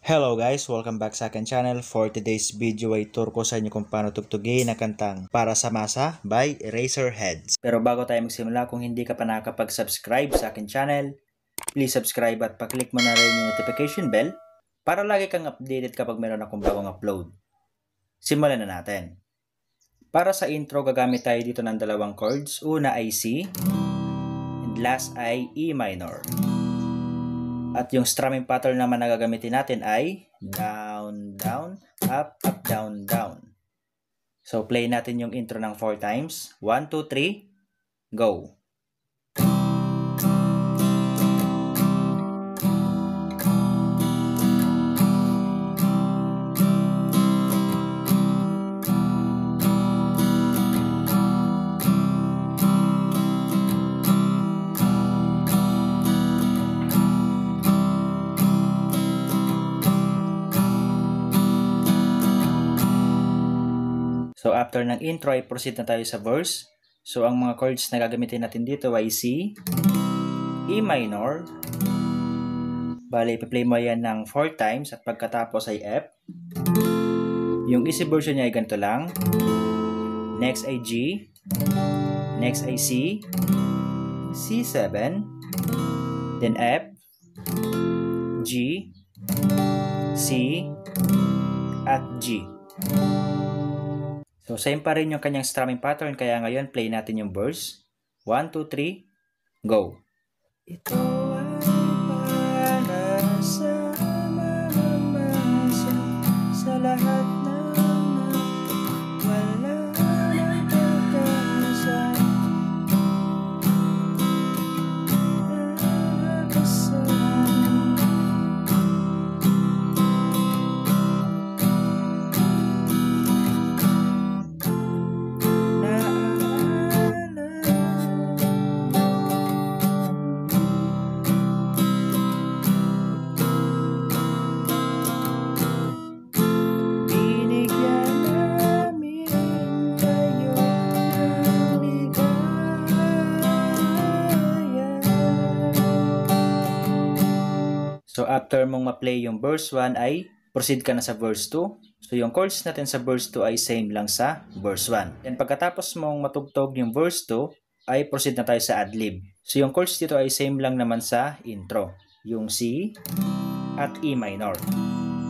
Hello guys! Welcome back sa akin channel. For today's video ay tour ko sa inyo kung paano tugtugin ang kantang Para sa Masa by Eraserheads. Pero bago tayo magsimula, kung hindi ka pa nakakapag-subscribe sa akin channel, please subscribe at pa-click mo na rin yung notification bell para lagi kang updated kapag meron akong bagong upload. Simulan na natin. Para sa intro, gagamit tayo dito ng dalawang chords. Una ay C and last ay E minor. At yung strumming pattern naman na gagamitin natin ay down, down, up, up, down, down. So play natin yung intro ng 4 times. 1, 2, 3, go! So after ng intro ay proceed na tayo sa verse. So ang mga chords na gagamitin natin dito ay C, E minor. Bale, ipi-play mo yan ng 4 times at pagkatapos ay F. Yung easy version niya ay ganito lang. Next ay G. Next ay C. C7. Then F. G. C. At G. So, same pa rin yung kanyang strumming pattern. Kaya ngayon, play natin yung verse. 1, 2, 3, go! Ito ay para sa mamamasa sa lahat ng wala ng pagkasa. So, after mong ma-play yung verse 1 ay proceed ka na sa verse 2. So, yung chords natin sa verse 2 ay same lang sa verse 1. And pagkatapos mong matugtog yung verse 2, ay proceed na tayo sa ad-lib. So, yung chords dito ay same lang naman sa intro. Yung C at E minor.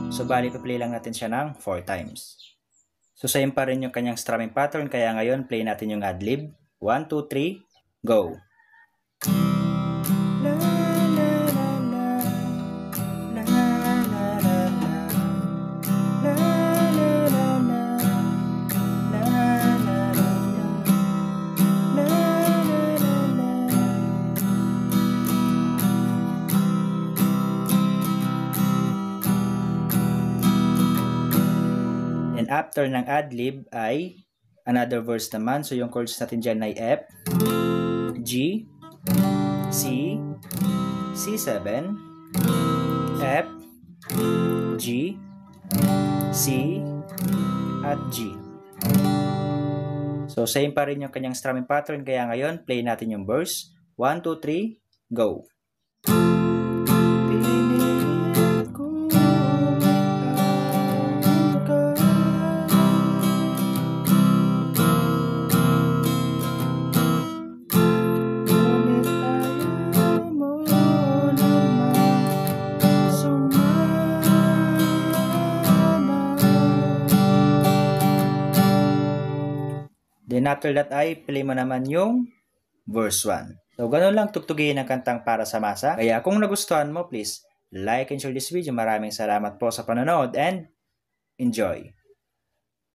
So, bali pa-play lang natin siya ng 4 times. So, same pa rin yung kanyang strumming pattern. Kaya ngayon, play natin yung ad-lib. 1, 2, 3, go! And after ng ad-lib ay another verse naman. So yung chords natin dyan ay F, G, C, C7, F, G, C, at G. So same pa rin yung kanyang strumming pattern. Kaya ngayon, play natin yung verse. 1, 2, 3, go! Then after that ay play mo naman yung verse 1. So ganun lang tugtugin ang kantang Para sa Masa. Kaya kung nagustuhan mo, please like and share this video. Maraming salamat po sa panonood and enjoy!